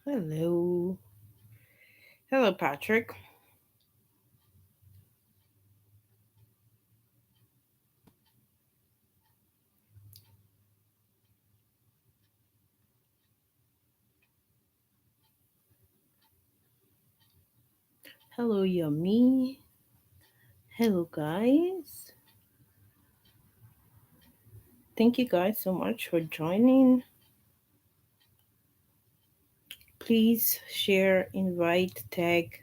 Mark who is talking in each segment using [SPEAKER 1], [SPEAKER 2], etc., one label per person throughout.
[SPEAKER 1] Hello. Hello, Patrick. Hello, Yummy. Hello, guys. Thank you guys so much for joining. Please share, invite, tag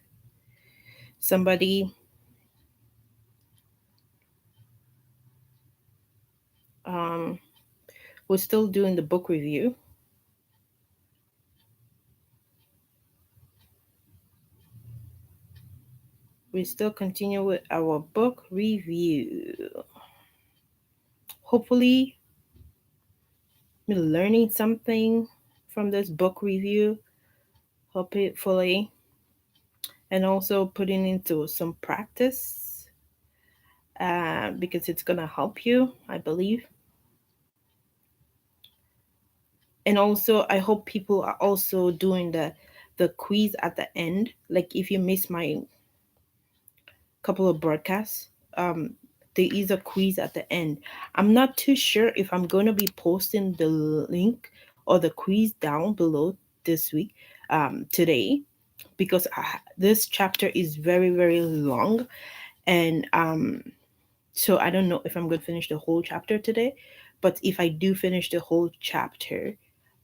[SPEAKER 1] somebody. Um, we're still doing the book review. We still continue with our book review. Hopefully, we're learning something from this book review. Hopefully, and also putting into some practice because it's gonna help you, I believe. And also, I hope people are also doing the quiz at the end. Like if you miss my couple of broadcasts, um, there is a quiz at the end. I'm not too sure if I'm going to be posting the link or the quiz down below this week, today, because this chapter is very very long, and so I don't know if I'm going to finish the whole chapter today. But if I do finish the whole chapter,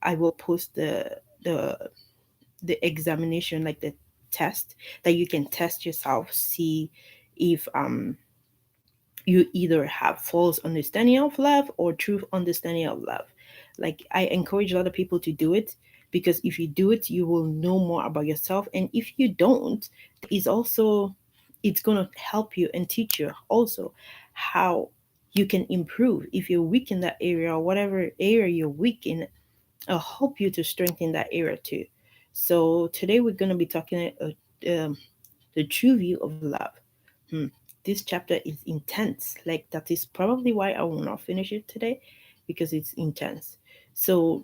[SPEAKER 1] I will post the the examination, like the test that you can test yourself, see if you either have false understanding of love or true understanding of love. Like I encourage a lot of people to do it, because if you do it you will know more about yourself, and if you don't, is also, it's going to help you and teach you also how you can improve if you're weak in that area, or whatever area you're weak in. I'll help you to strengthen that area too. So today we're going to be talking the true view of love. Hmm. This chapter is intense. Like that is probably why I will not finish it today, because it's intense. So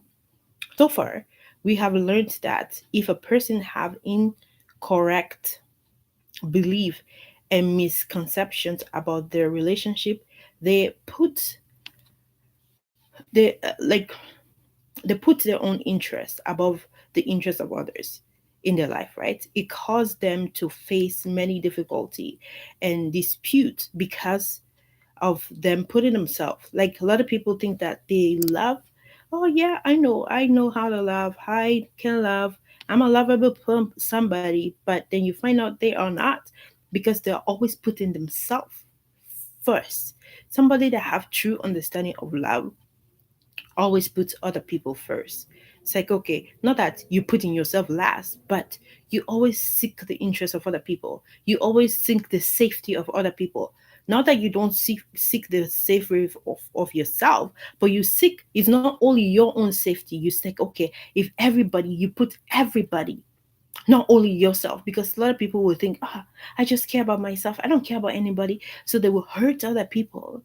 [SPEAKER 1] so far we have learned that if a person have incorrect belief and misconceptions about their relationship, they put like they put their own interests above the interests of others in their life, right? It caused them to face many difficulty and dispute because of them putting themselves. Like a lot of people think that they love. Oh yeah, I know how to love. I can love. I'm a lovable somebody, but then you find out they are not, because they're always putting themselves first. Somebody that have true understanding of love always puts other people first. It's like, okay, not that you put in yourself last, but you always seek the interest of other people. You always seek the safety of other people. Not that you don't seek the safety of yourself, but you seek, it's not only your own safety. You seek, okay, if everybody, you put everybody, not only yourself, because a lot of people will think, I just care about myself. I don't care about anybody. So they will hurt other people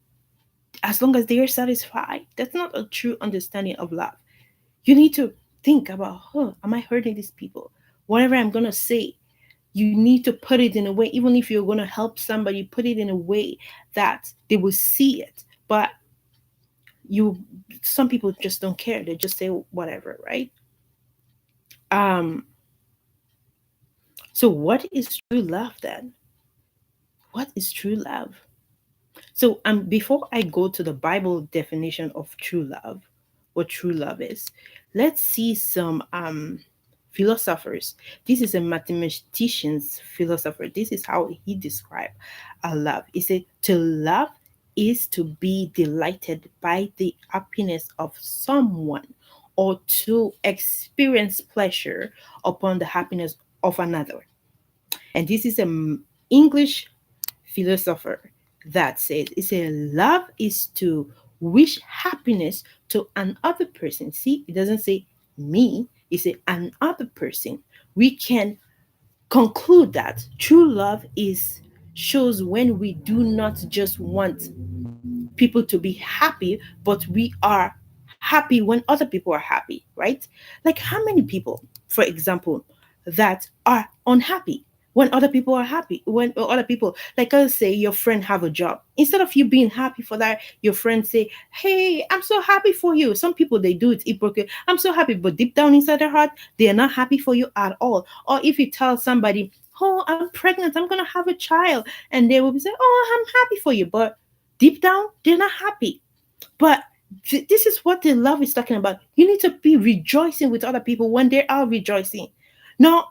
[SPEAKER 1] as long as they are satisfied. That's not a true understanding of love. You need to think about, am I hurting these people? Whatever I'm going to say, you need to put it in a way, even if you're going to help somebody, put it in a way that they will see it. But you, some people just don't care. They just say whatever, right? Um, so what is true love then? What is true love? So before I go to the Bible definition of true love, what true love is, let's see some philosophers. This is a mathematician's philosopher. This is how he described love. He said, to love is to be delighted by the happiness of someone, or to experience pleasure upon the happiness of another. And this is an English philosopher that says, it says love is to wish happiness to another person. See, it doesn't say me, it says another person. We can conclude that true love is shows when we do not just want people to be happy, but we are happy when other people are happy, right? Like how many people? for example, that are unhappy when other people are happy. When other people, like, let's say your friend have a job, instead of you being happy for that, your friend say, hey, I'm so happy for you. Some people, they do it hypocrite, I'm so happy, but deep down inside their heart, they are not happy for you at all. Or if you tell somebody, oh, I'm pregnant, I'm gonna have a child, and they will be saying, oh, I'm happy for you, but deep down they're not happy. But this is what the love is talking about. You need to be rejoicing with other people when they are rejoicing. No,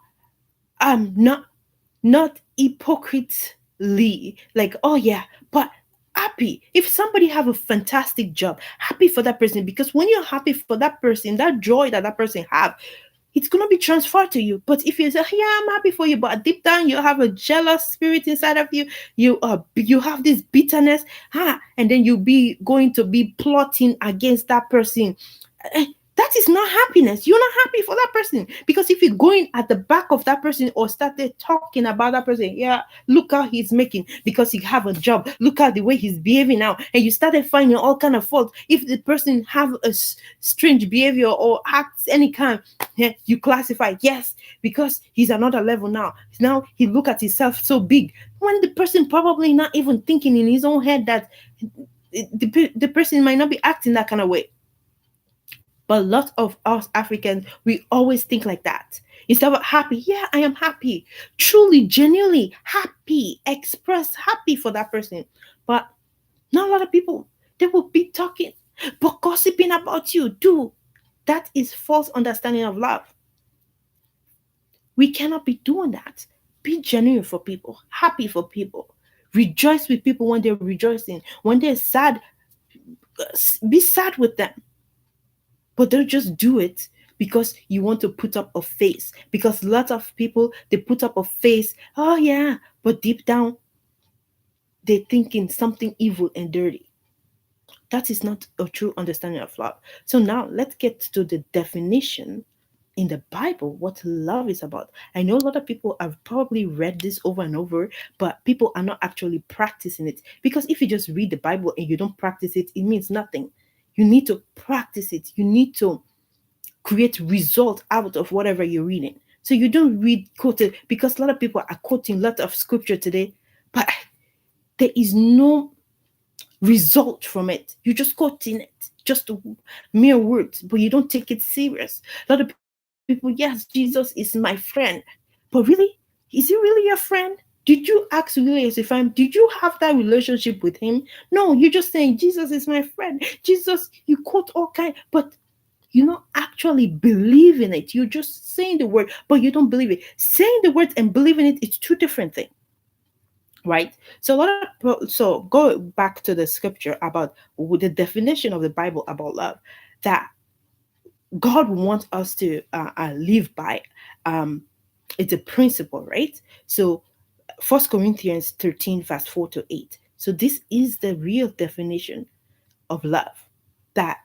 [SPEAKER 1] not hypocritically, like, oh yeah, but happy. If somebody have a fantastic job, happy for that person, because when you're happy for that person, that joy that that person have, it's gonna be transferred to you. But if you say, "Yeah, I'm happy for you," but deep down you have a jealous spirit inside of you, you have this bitterness, and then you be going to be plotting against that person. eh, that is not happiness. You're not happy for that person, because if you're going at the back of that person or started talking about that person, yeah, look how he's making because he have a job. Look at the way he's behaving now, and you started finding all kind of fault. If the person have a strange behavior or acts any kind, yeah, you classify, yes, because he's another level now. Now he look at himself so big, when the person probably not even thinking in his own head that the person might not be acting that kind of way. But a lot of us Africans, we always think like that. Instead of happy, yeah, I am happy, truly, genuinely happy, express happy for that person. But not a lot of people, they will be talking, but gossiping about you. Do that is false understanding of love. We cannot be doing that. Be genuine for people, happy for people, rejoice with people when they're rejoicing. When they're sad, be sad with them. But don't just do it because you want to put up a face. Because lots of people, they put up a face, oh yeah, but deep down they're thinking something evil and dirty. That is not a true understanding of love. So now let's get to the definition in the Bible what love is about. I know a lot of people have probably read this over and over, but people are not actually practicing it. Because if you just read the Bible and you don't practice it, it means nothing. You need to practice it. You need to create result out of whatever you're reading. So you don't read quoted, because a lot of people are quoting a lot of scripture today, but there is no result from it. You're just quoting it, just mere words, but you don't take it serious. A lot of people, yes, Jesus is my friend, but really, is he really your friend? Did you ask really as a friend? Did you have that relationship with him? No, you're just saying Jesus is my friend. Jesus, you quote all kind, but you not actually believe in it. You're just saying the word, but you don't believe it. Saying the words and believing it, it's two different things, right? So a lot of so go back to the scripture about the definition of the Bible about love, that God wants us to live by. Um, it's a principle, right? So First Corinthians 13, verse 4 to 8. So this is the real definition of love that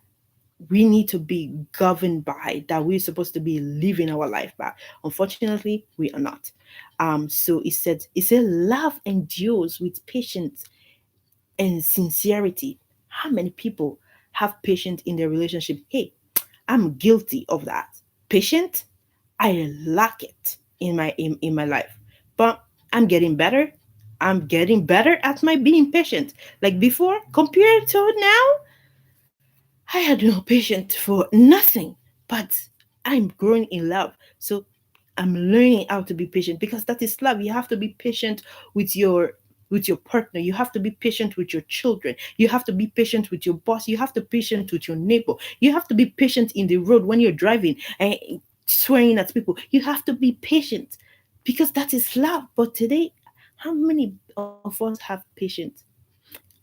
[SPEAKER 1] we need to be governed by, that we're supposed to be living our life by. Unfortunately, we are not. So it said love endures with patience and sincerity. How many people have patience in their relationship? Hey, I'm guilty of that. Patient, I lack it in my life. But I'm getting better. I'm getting better at my being patient. Like before, compared to now, I had no patience for nothing, but I'm growing in love. So I'm learning how to be patient, because that is love. You have to be patient with your partner. You have to be patient with your children. You have to be patient with your boss. You have to be patient with your neighbor. You have to be patient in the road when you're driving and swearing at people. You have to be patient, because that is love. But today, how many of us have patience?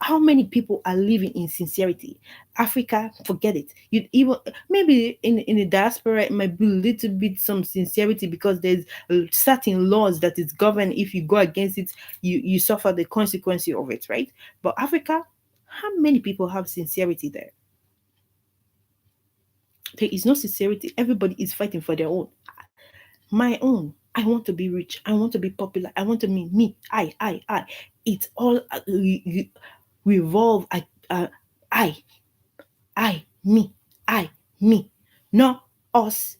[SPEAKER 1] How many people are living in sincerity? Africa, forget it. You even, maybe in the diaspora it might be a little bit some sincerity, because there's certain laws that is governed. If you go against it, you suffer the consequence of it, right? But Africa, how many people have sincerity there? There is no sincerity. Everybody is fighting for their own. My own. I want to be rich. I want to be popular. I want to be me. I. It's all revolve. I, I, me, I, me. Not us.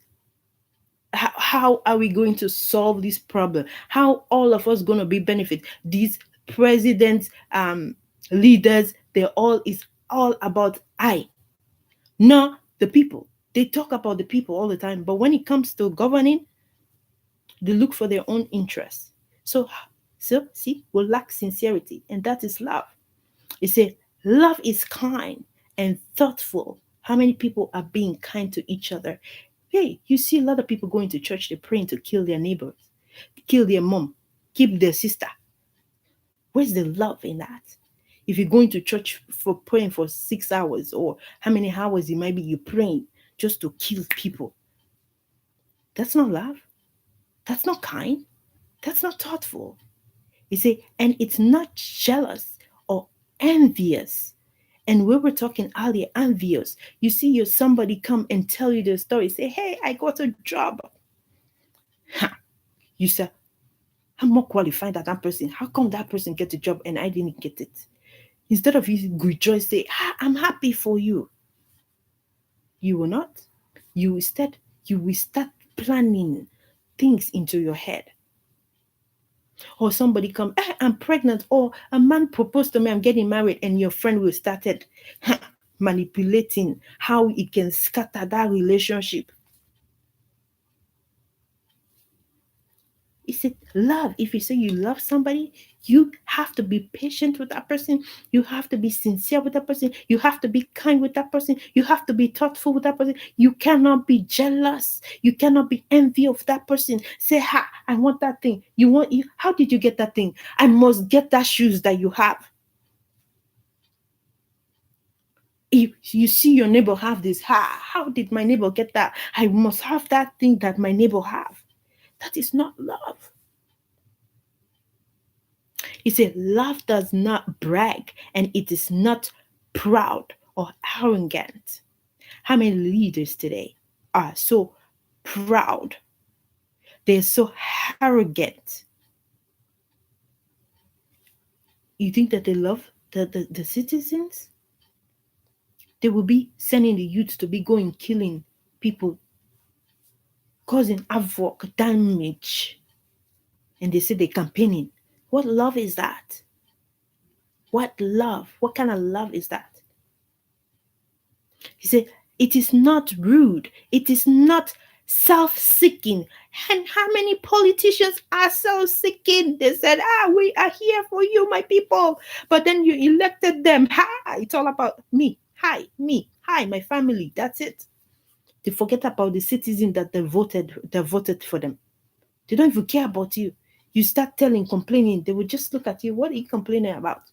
[SPEAKER 1] how are we going to solve this problem? How all of us going to be benefit? These presidents, leaders, they all is all about I, not the people. They talk about the people all the time, but when it comes to governing, they look for their own interests. So, so see, we lack sincerity, and that is love. It says love is kind and thoughtful. How many people are being kind to each other? Hey, you see a lot of people going to church, they're praying to kill their neighbors, kill their mom, keep their sister. Where's the love in that? If you're going to church for praying for 6 hours, or how many hours it might be, you're praying just to kill people. That's not love. That's not kind. That's not thoughtful. You see, and it's not jealous or envious. And we were talking earlier, envious. You see your somebody come and tell you the story, say, hey, I got a job. Ha. You say, I'm more qualified than that person. How come that person get a job and I didn't get it? Instead of you rejoice, say, I'm happy for you. You will not. You will start planning things into your head. Or somebody come, I'm pregnant, or a man proposed to me, I'm getting married, and your friend will started manipulating how it can scatter that relationship. Is it love? If you say you love somebody, you have to be patient with that person. You have to be sincere with that person. You have to be kind with that person. You have to be thoughtful with that person. You cannot be jealous. You cannot be envy of that person. Say, I want that thing. You want you. How did you get that thing? I must get that shoes that you have. If you see your neighbor have this, how did my neighbor get that? I must have that thing that my neighbor have. That is not love. He said, love does not brag, and it is not proud or arrogant. How many leaders today are so proud? They're so arrogant. You think that they love the citizens? They will be sending the youth to be going killing people, causing havoc, damage, and they say they're campaigning. What love is that? What love? What kind of love is that? He said, it is not rude. It is not self-seeking. And how many politicians are self-seeking? They said, we are here for you, my people. But then you elected them. It's all about me. Hi, my family. That's it. They forget about the citizen that they voted for them. They don't even care about you. You start complaining, they will just look at you. What are you complaining about?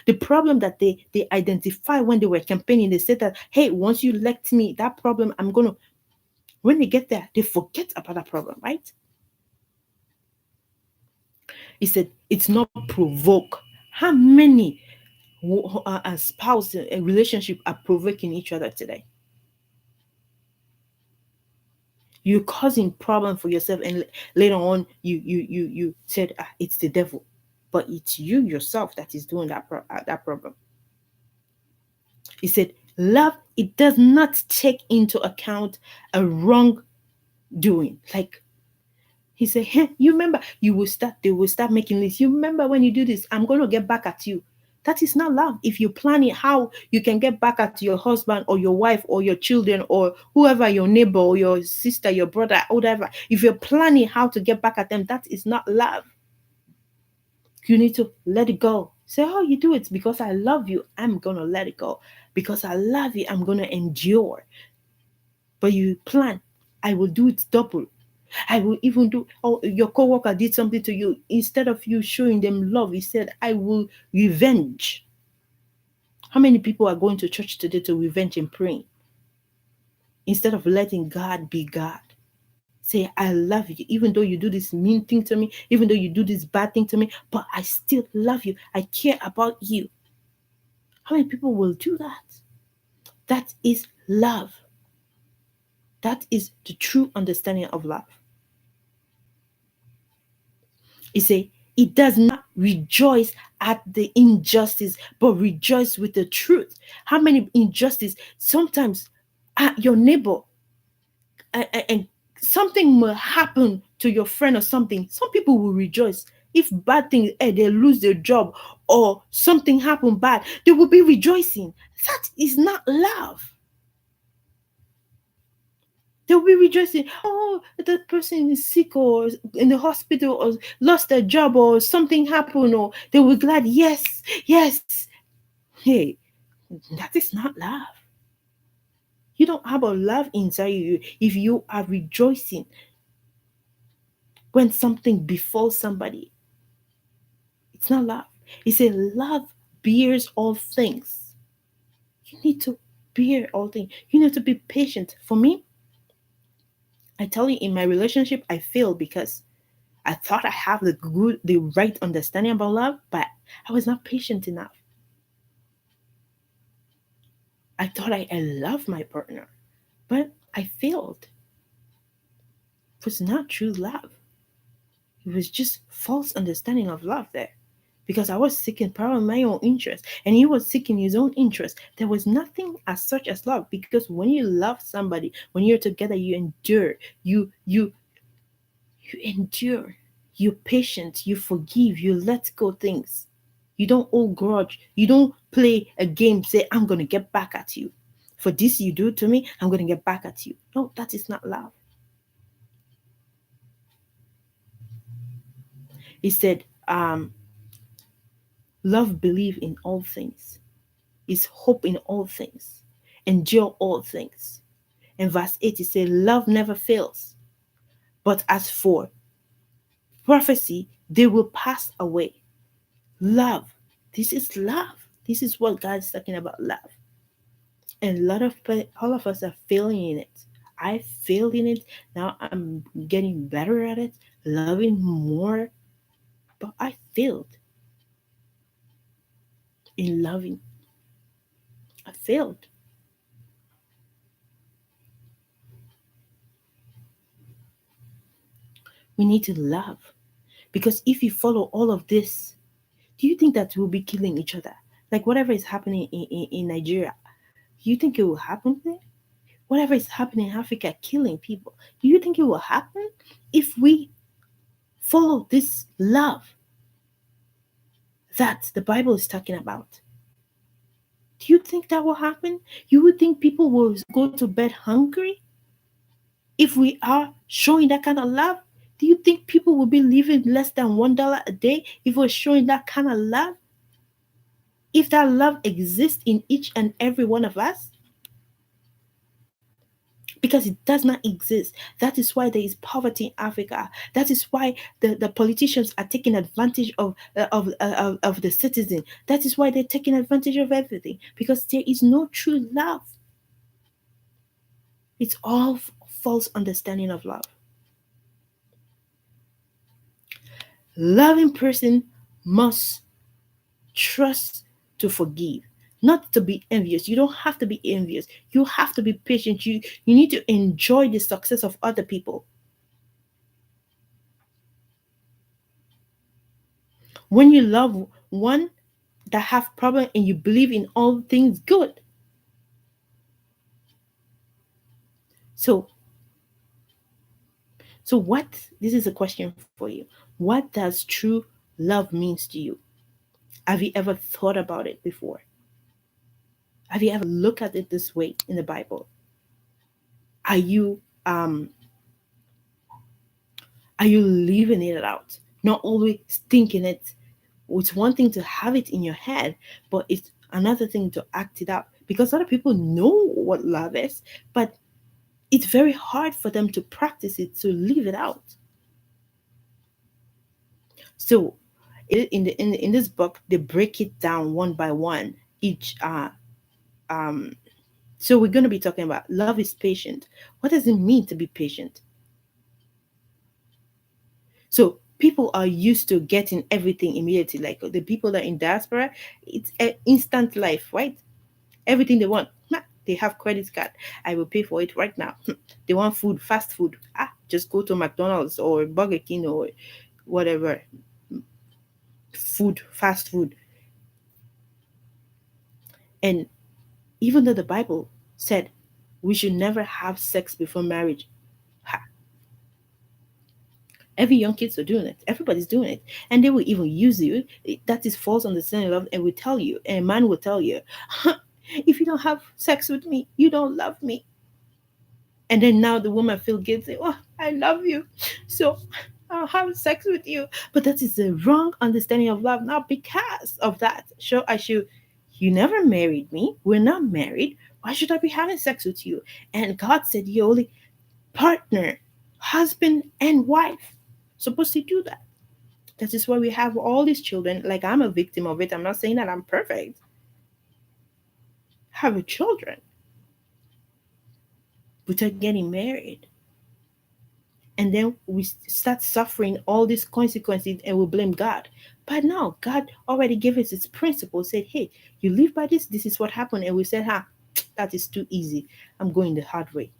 [SPEAKER 1] The problem that they identify when they were campaigning, they said that, hey, once you elect me, that problem, when they get there, they forget about that problem, right? He said, it's not provoke. How many spouse relationship are provoking each other today? You're causing problem for yourself, and later on you said, it's the devil, but it's you yourself that is doing that problem. He said, love, it does not take into account a wrongdoing. Like he said, hey, you remember, they will start making lists. You remember when you do this, I'm going to get back at you. That is not love. If you plan it how you can get back at your husband or your wife or your children or whoever, your neighbor or your sister, your brother, whatever, if you're planning how to get back at them, that is not love. You need to let it go. Say, oh, you do it because I love you. I'm going to let it go. Because I love you, I'm going to endure. But you plan, I will do it double. I will even do, oh, your coworker did something to you. Instead of you showing them love, he said, I will revenge. How many people are going to church today to revenge and praying? Instead of letting God be God. Say, I love you, even though you do this mean thing to me, even though you do this bad thing to me, but I still love you. I care about you. How many people will do that? That is love. That is the true understanding of love. He say, it does not rejoice at the injustice, but rejoice with the truth. How many injustice? Sometimes your neighbor and something will happen to your friend or something, some people will rejoice. If bad things, they lose their job or something happen bad, they will be rejoicing. That is not love. They will be rejoicing. Oh, that person is sick or in the hospital or lost their job or something happened, or they will be glad. Yes, yes. Hey, that is not love. You don't have a love inside you if you are rejoicing when something befalls somebody. It's not love. It's a love bears all things. You need to bear all things. You need to be patient. For me, I tell you, in my relationship, I failed because I thought I have the right understanding about love, but I was not patient enough. I thought I loved my partner, but I failed. It was not true love. It was just false understanding of love there. Because I was seeking power in my own interest, and he was seeking his own interest. There was nothing as such as love. Because when you love somebody, when you're together, you endure, you endure, you're patient, you forgive, you let go things. You don't hold grudge. You don't play a game, say, I'm gonna get back at you. For this you do to me, I'm gonna get back at you. No, that is not love. He said, love believe in all things, is hope in all things, endure all things. In verse 8, he said, love never fails. But as for prophecy, they will pass away. Love, this is love. This is what God is talking about, love. And all of us are failing in it. I failed in it. Now I'm getting better at it, loving more. But I failed in loving. I failed. We need to love. Because if you follow all of this, do you think that we'll be killing each other? Like whatever is happening in Nigeria, do you think it will happen there? Whatever is happening in Africa, killing people, do you think it will happen if we follow this love that the Bible is talking about? Do you think that will happen? You would think people will go to bed hungry if we are showing that kind of love? Do you think people will be living less than $1 a day if we're showing that kind of love? If that love exists in each and every one of us? Because it does not exist. That is why there is poverty in Africa. That is why the politicians are taking advantage of the citizen. That is why they're taking advantage of everything, because there is no true love. It's all false understanding of love. Loving person must trust to forgive, not to be envious. You don't have to be envious. You have to be patient. You need to enjoy the success of other people. When you love one that have problem and you believe in all things good. So what, this is a question for you. What does true love means to you? Have you ever thought about it before? Have you ever looked at it this way in the Bible? Are you um are you living it out? Not always thinking it. It's one thing to have it in your head, but it's another thing to act it out. Because other people know what love is, but it's very hard for them to practice it, to live it out. So in this book, they break it down one by one. Each um so we're going to be talking about love is patient. What does it mean to be patient? So people are used to getting everything immediately. Like the people that are in diaspora, it's an instant life, right? Everything they want, they have credit card. I will pay for it right now. They want food, fast food. Just go to McDonald's or Burger King or whatever food, fast food. And even though the Bible said we should never have sex before marriage, Every young kids are doing it. Everybody's doing it, and they will even use you. That is false understanding of love, and will tell you. And a man will tell you, if you don't have sex with me, you don't love me. And then now the woman feel guilty. Oh, I love you, so I'll have sex with you. But that is the wrong understanding of love. Now because of that, so I should. You never married me. We're not married. Why should I be having sex with you? And God said you're only partner, husband and wife supposed to do that. That is why we have all these children. Like I'm a victim of it. I'm not saying that I'm perfect. Have children without getting married, and then we start suffering all these consequences and we blame God. But no, God already gave us its principle, said, hey, you live by this, this is what happened. And we said, that is too easy. I'm going the hard way.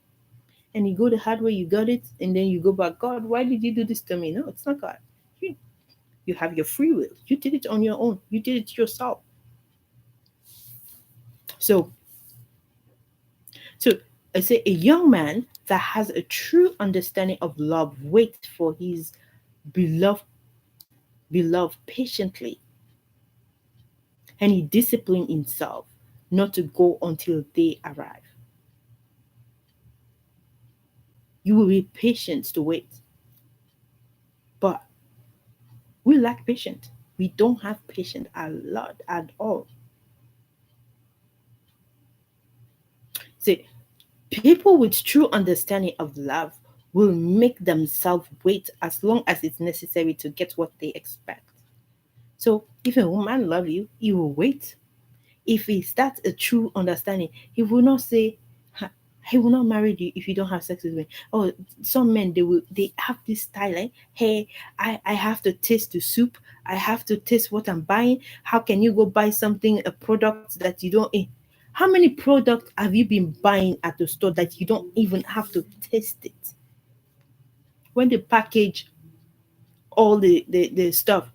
[SPEAKER 1] And you go the hard way, you got it, and then you go back, God, why did you do this to me? No, it's not God. You, you have your free will. You did it on your own. You did it yourself. So, so I say a young man that has a true understanding of love waits for his beloved patiently, and he disciplined himself not to go until they arrive. You will be patient to wait, but we lack patience. We don't have patience a lot at all. See, people with true understanding of love will make themselves wait as long as it's necessary to get what they expect. So if a woman love you, he will wait. If it's that a true understanding, he will not say, he will not marry you if you don't have sex with me. Oh, some men they have this style like, hey, I have to taste the soup. I have to taste what I'm buying. How can you go buy something, a product that you don't eat? How many products have you been buying at the store that you don't even have to taste it? When they package all the stuff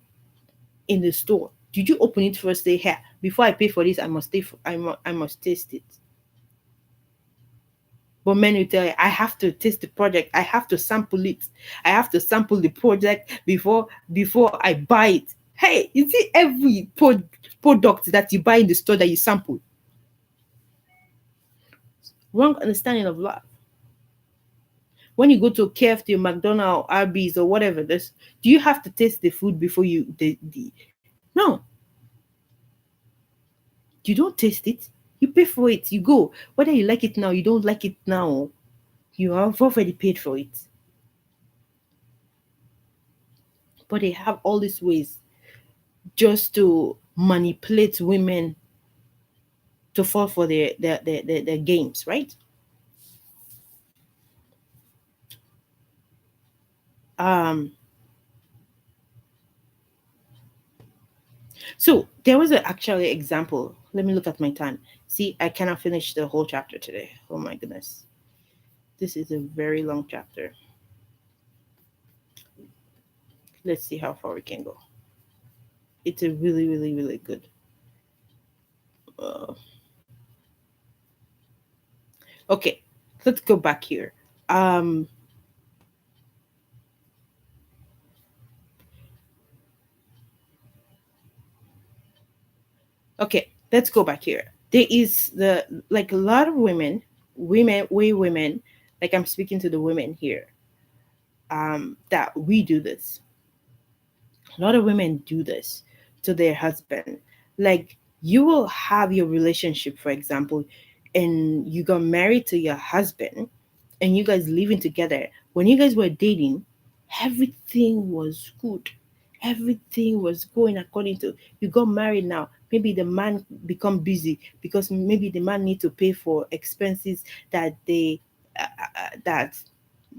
[SPEAKER 1] in the store, did you open it first? Say, here, before I pay for this, I must taste it. But men will tell you, I have to taste the project. I have to sample it. I have to sample the project before I buy it. Hey, you see every product that you buy in the store that you sample. Wrong understanding of love. When you go to KFC, McDonald's, Arby's, or whatever, this do you have to taste the food before the no, you don't taste it. You pay for it. You go. Whether you like it now, you don't like it now. You have already paid for it. But they have all these ways just to manipulate women to fall for their games, right? Um, so there was an actually example. Let me look at my time. See, I cannot finish the whole chapter today. Oh my goodness. This is a very long chapter. Let's see how far we can go. It's a really, really, really good. Uh, okay, let's go back here. Um, okay, let's go back here. There is the like a lot of women, like I'm speaking to the women here, that we do this. A lot of women do this to their husband. Like you will have your relationship, for example, and you got married to your husband and you guys living together. When you guys were dating, everything was good. Everything was going according to, you got married now. Maybe the man become busy because maybe the man need to pay for expenses that that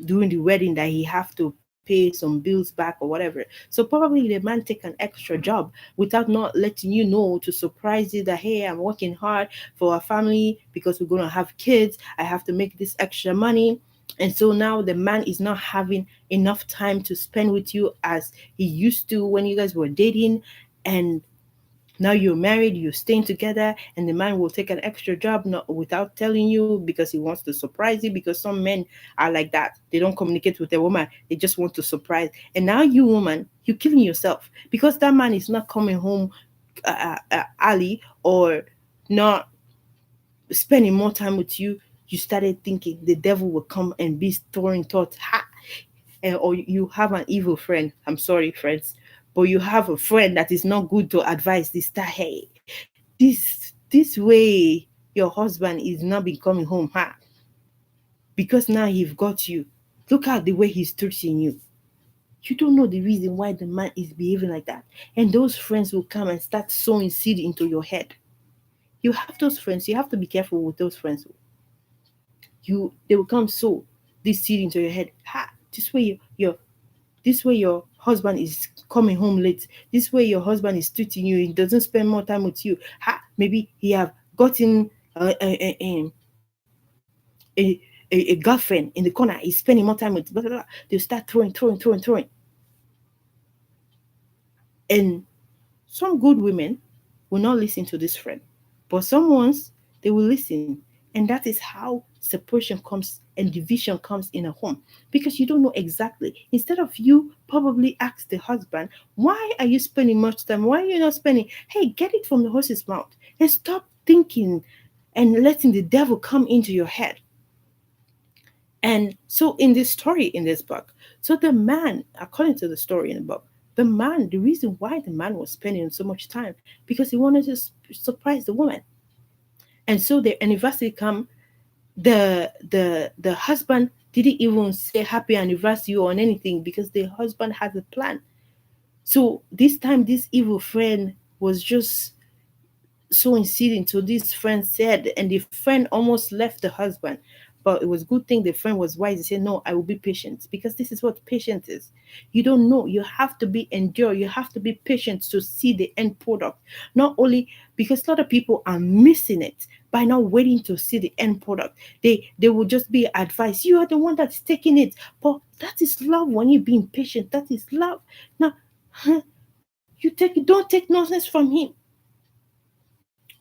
[SPEAKER 1] during the wedding that he have to pay some bills back or whatever. So probably the man take an extra job without not letting you know, to surprise you that, hey, I'm working hard for our family because we're gonna have kids. I have to make this extra money. And so now the man is not having enough time to spend with you as he used to when you guys were dating. And Now you're married, you're staying together, and the man will take an extra job not without telling you because he wants to surprise you. Because some men are like that. They don't communicate with a woman. They just want to surprise. And now you woman, you're killing yourself because that man is not coming home early or not spending more time with you. You started thinking the devil will come and be throwing thoughts. Ha! Or you have an evil friend. I'm sorry, friends, but you have a friend that is not good to advise this that hey, this way your husband is not been coming home, ha, because now he's got you. Look at the way he's treating you. You don't know the reason why the man is behaving like that. And those friends will come and start sowing seed into your head. You have those friends, you have to be careful with those friends. They will come sow this seed into your head. Ha, this way your this way your husband is coming home late. This way your husband is treating you. He doesn't spend more time with you. Ha, maybe he have gotten a, a girlfriend in the corner. He's spending more time with blah, blah, blah. They'll start throwing. And some good women will not listen to this friend, but some ones they will listen. And that is how separation comes and division comes in a home, because you don't know exactly. Instead of you probably ask the husband, why are you spending much time? Why are you not spending? Hey, get it from the horse's mouth and stop thinking and letting the devil come into your head. And so in this story in this book, so the man, according to the story in the book, the man, the reason why the man was spending so much time because he wanted to surprise the woman. And so the anniversary come, the husband didn't even say happy anniversary or anything because the husband has a plan. So this time this evil friend was just sowing seed into this friend said, and the friend almost left the husband. But it was good thing the friend was wise. He said, no, I will be patient, because this is what patience is. You don't know. You have to be endure. You have to be patient to see the end product. Not only because a lot of people are missing it by not waiting to see the end product. They will just be advised. You are the one that's taking it. But that is love when you're being patient. That is love. Now you don't take nonsense from him.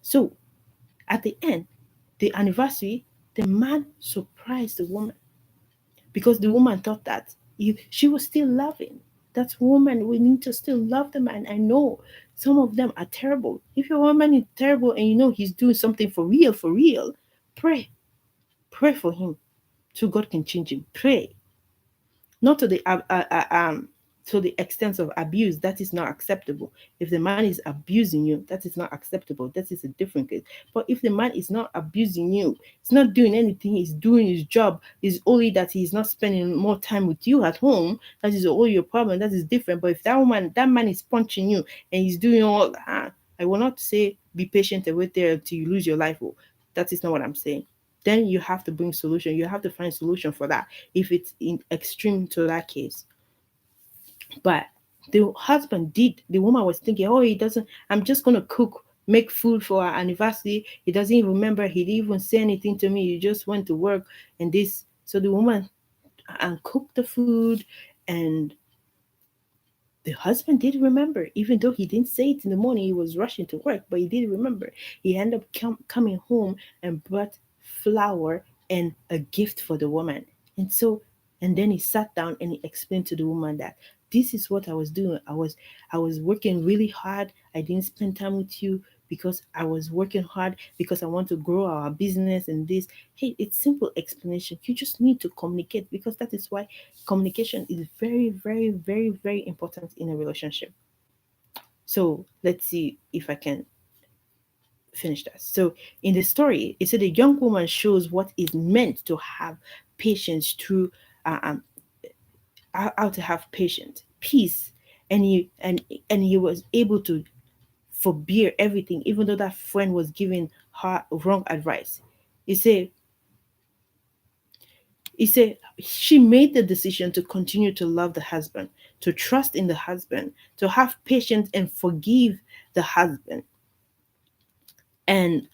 [SPEAKER 1] So at the end, the anniversary, the man surprised the woman because the woman thought that she was still loving. That woman, we need to still love the man. I know some of them are terrible. If your woman is terrible and you know he's doing something for real, pray. Pray for him so God can change him. Pray. Not to the extent of abuse. That is not acceptable. If the man is abusing you, that is not acceptable. That is a different case. But if the man is not abusing you, he's not doing anything, he's doing his job, is only that he's not spending more time with you at home, that is all your problem. That is different. But if that man is punching you and he's doing all I will not say be patient and wait there until you lose your life. Oh, that is not what I'm saying. Then you have to bring solution. You have to find solution for that if it's in extreme to that case. But the husband did. The woman was thinking, oh, he doesn't. I'm just gonna cook, make food for our anniversary. He doesn't even remember. He didn't even say anything to me. He just went to work and this. So the woman and cooked the food, and the husband did remember, even though he didn't say it in the morning. He was rushing to work, but he did remember. He ended up coming home and brought flour and a gift for the woman. And so, and then he sat down and he explained to the woman that this is what I was doing. I was working really hard. I didn't spend time with you because I was working hard because I want to grow our business and this. Hey, it's simple explanation. You just need to communicate, because that is why communication is very, very, very, very important in a relationship. So let's see if I can finish that. So in the story, it said a young woman shows what is meant to have patience through uh, um, how to have patience, peace, and he was able to forbear everything, even though that friend was giving her wrong advice. He said He said she made the decision to continue to love the husband, to trust in the husband, to have patience and forgive the husband. And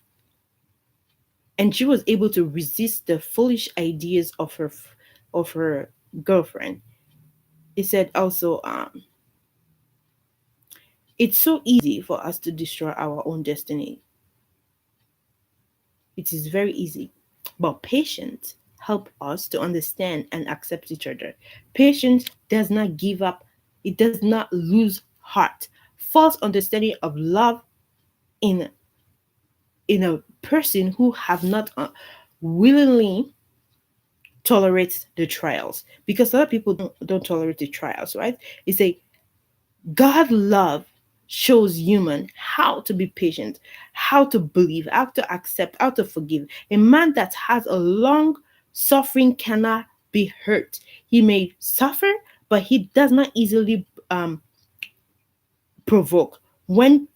[SPEAKER 1] and she was able to resist the foolish ideas of her girlfriend. He said also It's so easy for us to destroy our own destiny. It is very easy. But patience help us to understand and accept each other. Patience does not give up. It does not lose heart. False understanding of love in a person who have not willingly tolerate the trials, because a lot of people don't tolerate the trials, right? It's a God love shows human how to be patient, how to believe, how to accept, how to forgive. A man that has a long suffering cannot be hurt. He may suffer, but he does not easily provoke. When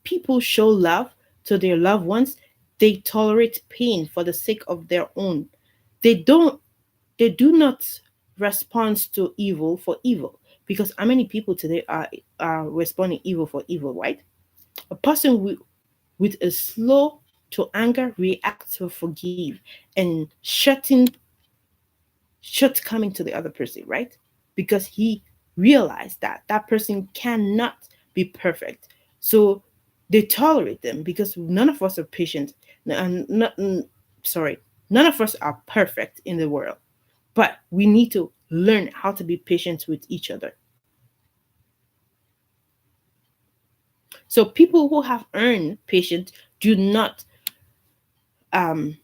[SPEAKER 1] people show love to their loved ones, they tolerate pain for the sake of their own. They don't they do not respond to evil for evil, because how many people today are responding evil for evil, right? A person with a slow to anger reacts to forgive and shortcoming to the other person, right? Because he realized that that person cannot be perfect. So they tolerate them, because none of us are patient. And not, sorry, none of us are perfect in the world, but we need to learn how to be patient with each other. So people who have earned patience do not um,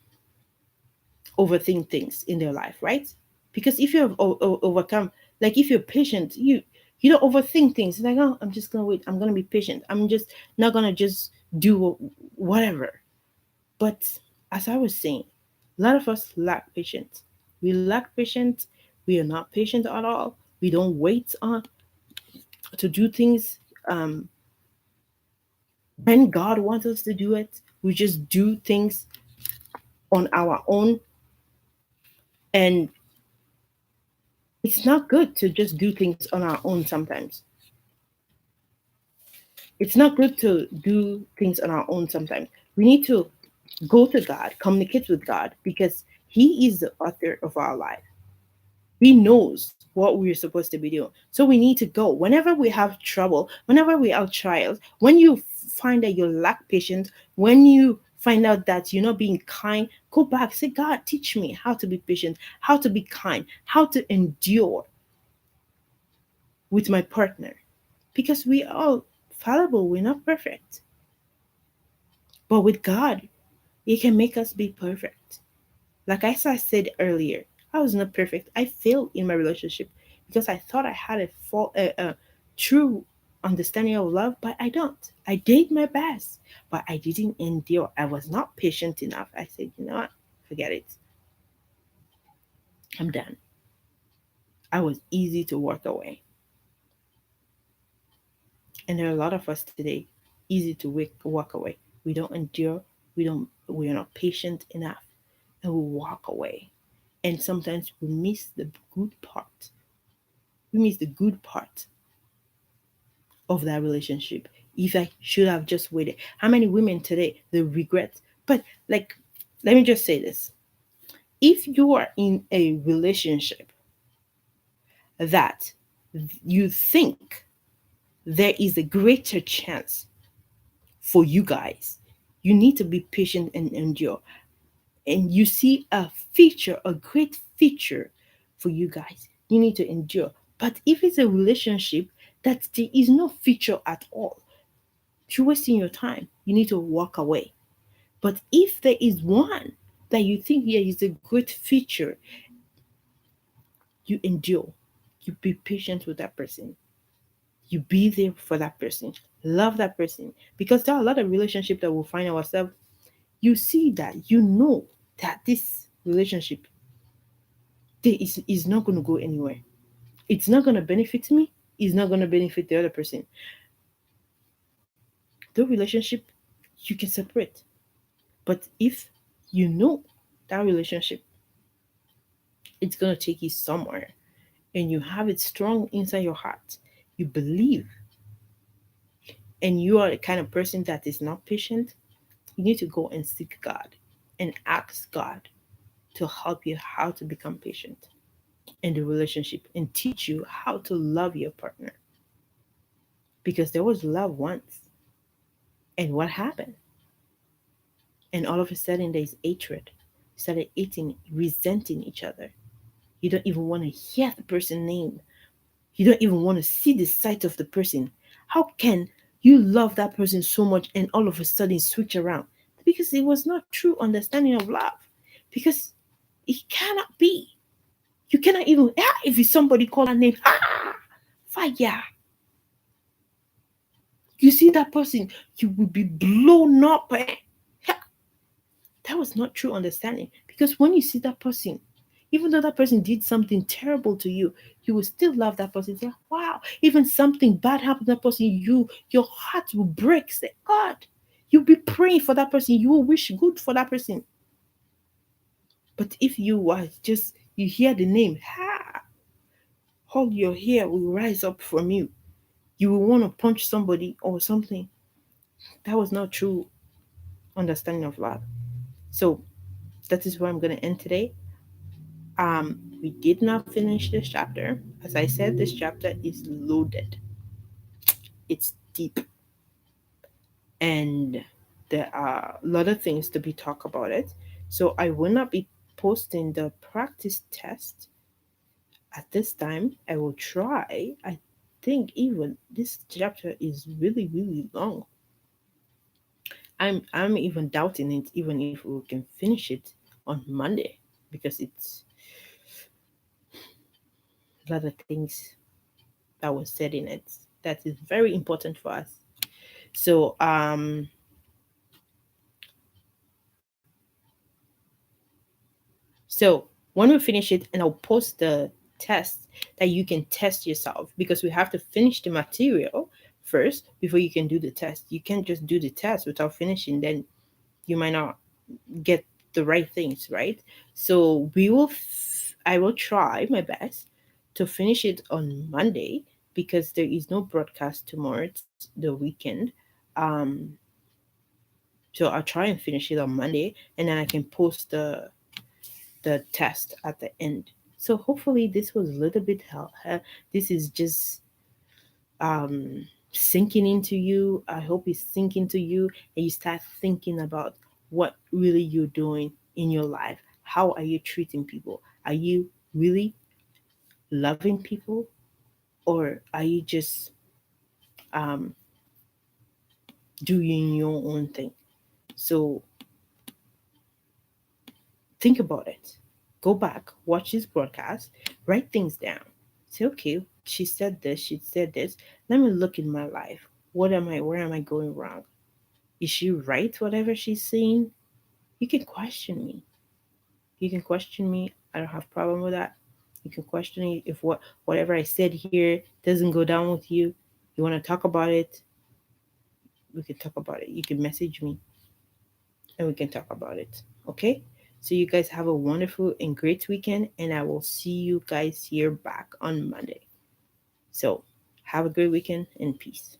[SPEAKER 1] overthink things in their life, right? Because if you have overcome, like if you're patient, you don't overthink things. Like, oh, I'm just gonna wait. I'm gonna be patient. I'm just not gonna just do whatever. But as I was saying, a lot of us lack patience. We lack patience. We are not patient at all. We don't wait on to do things um, when God wants us to do it. We just do things on our own, and it's not good to just do things on our own sometimes. It's not good to do things on our own sometimes. We need to go to God, communicate with God, because He is the author of our life. He knows what we're supposed to be doing. So we need to go. Whenever we have trouble, whenever we have trials, when you find that you lack patience, when you find out that you're not being kind, go back. Say, God, teach me how to be patient, how to be kind, how to endure with my partner. Because we are fallible, we're not perfect. But with God, He can make us be perfect. Like as I said earlier, I was not perfect. I failed in my relationship because I thought I had a true understanding of love, but I don't. I did my best, but I didn't endure. I was not patient enough. I said, you know what? Forget it. I'm done. I was easy to walk away. And there are a lot of us today, easy to walk away. We don't endure. We are not patient enough, and we walk away. And sometimes we miss the good part. We miss the good part of that relationship. If I should have just waited. How many women today they regret? But like, let me just say this. If you are in a relationship that you think there is a greater chance for you guys, you need to be patient and endure. And you see a feature, a great feature for you guys, you need to endure. But if it's a relationship that there is no feature at all, you're wasting your time. You need to walk away. But if there is one that you think here is a great feature, you endure. You be patient with that person. You be there for that person. Love that person. Because there are a lot of relationships that we'll find ourselves. You see that, you know that this relationship is not going to go anywhere. It's not going to benefit me. It's not going to benefit the other person. The relationship, you can separate. But if you know that relationship, it's going to take you somewhere, and you have it strong inside your heart, you believe, and you are the kind of person that is not patient, you need to go and seek God and ask God to help you how to become patient in the relationship and teach you how to love your partner. because there was love once. And what happened? And all of a sudden, there's hatred. You started eating, resenting each other. You don't even want to hear the person's name. You don't even want to see the sight of the person. How can you love that person so much and all of a sudden switch around? Because it was not true understanding of love. Because it cannot be. You cannot even, if it's somebody call a name, fire. You see that person, you will be blown up. That was not true understanding. Because when you see that person, even though that person did something terrible to you will still love that person. Say, wow, even something bad happened to that person, your heart will break. Say, God, you'll be praying for that person. You will wish good for that person. But if you are just you hear the name, all your hair will rise up from you. You will want to punch somebody or something. That was not true understanding of love. So that is where I'm going to end today. We did not finish this chapter. As I said, this chapter is loaded. It's deep, and there are a lot of things to be talked about it. So I will not be posting the practice test at this time. I will try. I think even this chapter is really really long. I'm even doubting it, even if we can finish it on Monday, because it's a lot of things that was said in it that is very important for us. So so when we finish it, and I'll post the test that you can test yourself, because we have to finish the material first before you can do the test. You can't just do the test without finishing, then you might not get the right things, right? So I will try my best to finish it on Monday, because there is no broadcast tomorrow. It's the weekend. Um, so I'll try and finish it on Monday, and then I can post the test at the end. So hopefully this was a little bit help. This is just sinking into you. I hope it's sinking to you, and you start thinking about what really you're doing in your life. How are you treating people? Are you really loving people, or are you just um, doing your own thing? So think about it. Go back, watch this broadcast, write things down. Say, okay, she said this, she said this. Let me look in my life. Where am I going wrong? Is she right, whatever she's saying? You can question me. You can question me. I don't have problem with that. You can question me if whatever I said here doesn't go down with you. You want to talk about it, we can talk about it. You can message me and we can talk about it. Okay? So you guys have a wonderful and great weekend, and I will see you guys here back on Monday. So have a great weekend and peace.